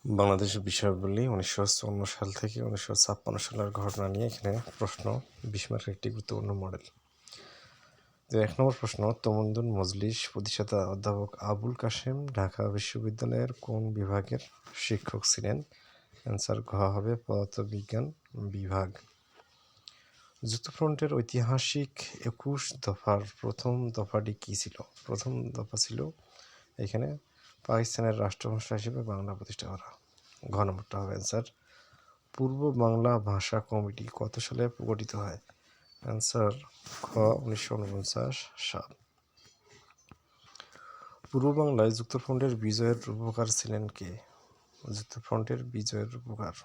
বাংলাদেশের বিষয়াবলী 1954 সাল থেকে 1956 সালের ঘটনা নিয়ে এখানে প্রশ্ন 20 মার্কের একটি গুরুত্বপূর্ণ মডেল। তো 1 নম্বর প্রশ্ন, তমুদ্দুন মজলিস প্রতিষ্ঠাতা অধ্যাপক আবুল কাশেম ঢাকা বিশ্ববিদ্যালয়ের কোন বিভাগের শিক্ষক ছিলেন? অ্যান্সার ঘ হবে পদার্থবিজ্ঞান বিভাগ। যুক্তফ্রন্টের ঐতিহাসিক 21 দফার প্রথম দফাটি কী ছিল? প্রথম দফা ছিল এখানে পাকিস্তানের রাষ্ট্রভাষা হিসেবে বাংলা প্রতিষ্ঠা করা। ঘ নম্বরটা হবে অ্যান্সার। পূর্ব বাংলা ভাষা কমিটি কত সালে গঠিত হয়? অ্যান্সার খ 1949 সাল। পূর্ব বাংলায় যুক্তফ্রন্টের বিজয়ের রূপকার ছিলেন কে? যুক্তফ্রন্টের বিজয়ের রূপকার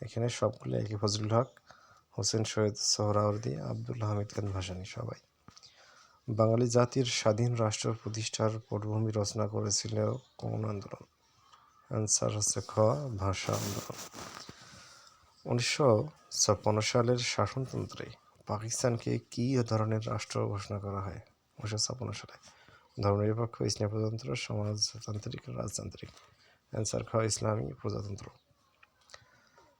এখানে সবগুলো একই, ফজলুল হক, হোসেন সৈয়দ সোহরাওয়ার্দী, আব্দুল হামিদ খান ভাসানী সবাই। বাঙালি জাতির স্বাধীন রাষ্ট্র প্রতিষ্ঠার পটভূমি রচনা করেছিল কোন আন্দোলন? অ্যান্সার হচ্ছে খ ভাষা আন্দোলন। 1956 সালের শাসনতন্ত্রে পাকিস্তানকে কী ধরনের রাষ্ট্র ঘোষণা করা হয়? 1956 সালে ধর্মনিরপেক্ষ, ইসলামী প্রজাতন্ত্র, সমাজতান্ত্রিক, রাজতান্ত্রিক। অ্যান্সার খ ইসলামী প্রজাতন্ত্র।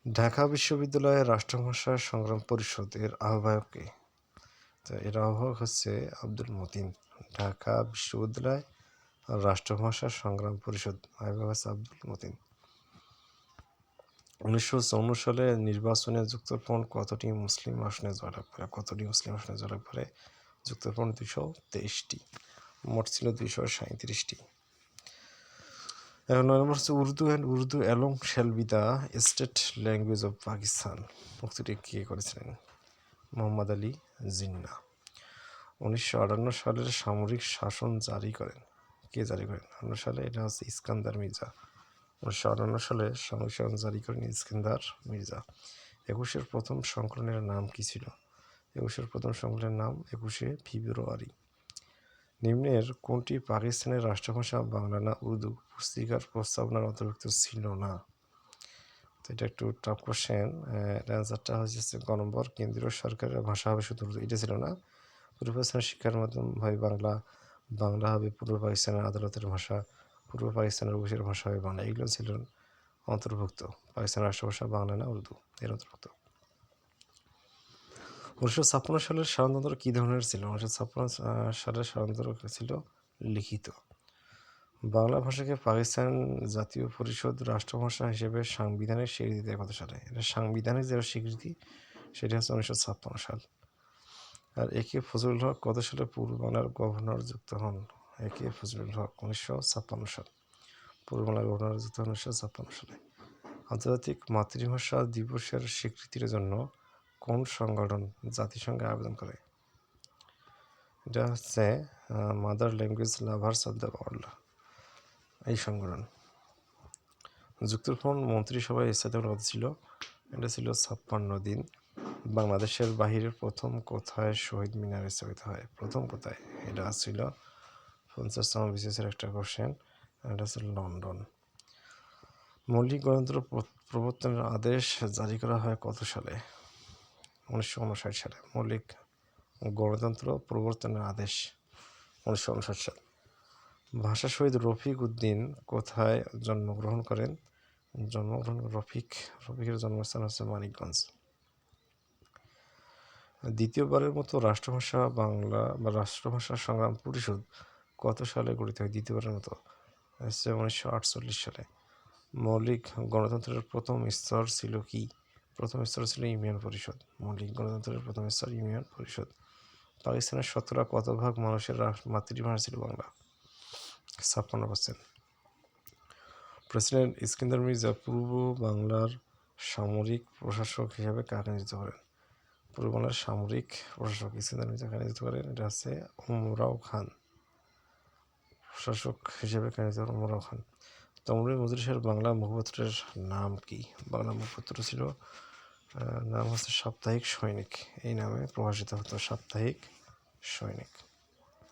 ঢাকা বিশ্ববিদ্যালয়ের রাষ্ট্রভাষা সংগ্রাম পরিষদ এর আহ্বায়ক কে? তো এর আহ্বায়ক হচ্ছে আব্দুল মতিন। ঢাকা বিশ্ববিদ্যালয় রাষ্ট্রভাষা সংগ্রাম পরিষদ আহ্বায়ক হচ্ছে আব্দুল মতিন। 1954 সালে নির্বাচনে যুক্তফ্রন্ট কতটি মুসলিম আসনে জয়লাভ করে? কতটি মুসলিম আসনে জয়লাভ করে? যুক্তফ্রন্ট 223টি, মোট ছিল 237টি। এখন 9 নম্বর হচ্ছে Urdu and Urdu along shall be the state language of Pakistan. উক্তিটি কে করেছিলেন? মোহাম্মদ আলী জিন্নাহ। 1958 সালের সামরিক শাসন জারি করেন কে? জারি করেন 58 সালে, এটা হচ্ছে ইস্কান্দার মির্জা। 1958 সালে সামরিক শাসন জারি করেন ইস্কান্দার মির্জা। 21-এর প্রথম সংকলনের নাম কি ছিল? 21-এর প্রথম সংকলনের নাম 21শে ফেব্রুয়ারি। নিম্নের কোনটি পাকিস্তানের রাষ্ট্রভাষা বাংলা না উর্দু পুস্তিকার প্রস্তাবনার অন্তর্ভুক্ত ছিল না? তো এটা একটু টাফ কোশ্চেন। অ্যান্সারটা হচ্ছে ক নম্বর, কেন্দ্রীয় সরকারের ভাষা হবে শুধু উর্দু। এটা ছিল না। পূর্ব পাকিস্তানের শিক্ষার মাধ্যম হবে বাংলা, বাংলা হবে পূর্ব পাকিস্তানের আদালতের ভাষা, পূর্ব পাকিস্তানের অফিসের ভাষা হবে বাংলা। এগুলো ছিল অন্তর্ভুক্ত। পাকিস্তানের রাষ্ট্রভাষা বাংলা না উর্দু এর অন্তর্ভুক্ত। 1956 সালের সাধারণতন্ত্র কী ধরনের ছিল? 1956 সালের সাধারণতন্ত্র ছিল লিখিত। বাংলা ভাষাকে পাকিস্তান জাতীয় পরিষদ রাষ্ট্রভাষা হিসেবে সাংবিধানিক স্বীকৃতি দেয় কত সালে? এটা সাংবিধানিক যে স্বীকৃতি সেটা হচ্ছে 1956 সাল। আর একে ফজলুল হক কত সালে পূর্ব বাংলার গভর্নর যুক্ত হন? একে ফজলুল হক 1956 সাল। পূর্ব বাংলার গভর্নর যুক্ত হন 1956 সালে। আন্তর্জাতিক মাতৃভাষা দিবসের স্বীকৃতির জন্য কোন সংগঠন জাতিসংঘে আবেদন করে? এটা হচ্ছে mother language lovers of the world, এই সংগঠন। যুক্তফ্রন্ট মন্ত্রিসভায় স্থায়ী কত ছিল? এটা ছিল 56 দিন। বাংলাদেশের বাহিরের প্রথম কোথায় শহীদ মিনার স্থাপিত হয়? প্রথম কোথায়? এটা ছিল 50তম বিসিএসের একটা কোশ্চেন। এটা ছিল লন্ডন। মৌলিক গণতন্ত্র প্রবর্তনের আদেশ জারি করা হয় কত সালে? 1959 সালে। মৌলিক গণতন্ত্র প্রবর্তনের আদেশ 1959 সাল। ভাষা শহীদ রফিক উদ্দিন কোথায় জন্মগ্রহণ করেন? রফিকের জন্মস্থান হচ্ছে মানিকগঞ্জ। দ্বিতীয়বারের মতো রাষ্ট্রভাষা বাংলা বা রাষ্ট্রভাষা সংগ্রাম পরিষদ কত সালে গঠিত হয়? দ্বিতীয়বারের মতো হচ্ছে 1948 সালে। মৌলিক গণতন্ত্রের প্রথম স্তর ছিল কি? প্রথম স্তর ছিল ইউনিয়ন পরিষদ। মৌলিক গণতন্ত্রের প্রথম স্তর ইউনিয়ন পরিষদ। পাকিস্তানের শতকরা কত ভাগ মানুষের মাতৃভাষা ছিল বাংলা? 56%। প্রেসিডেন্ট ইস্কান্দার মির্জা পূর্ব বাংলার সামরিক প্রশাসক হিসাবে কাকে নিযুক্ত করেন? পূর্ব বাংলার সামরিক প্রশাসক ইস্কান্দার মির্জা কাকে নিযুক্ত করেন? এটা হচ্ছে ওমরাও খান। প্রশাসক হিসেবে কাকে নিযুক্ত করেন? ওমরাও খান। তমুদ্দুন মজলিসের বাংলা মুখপত্রের নাম কি? বাংলা মুখপত্র ছিল নাম হচ্ছে সাপ্তাহিক সৈনিক। এই নামে প্রকাশিত হতো সাপ্তাহিক সৈনিক।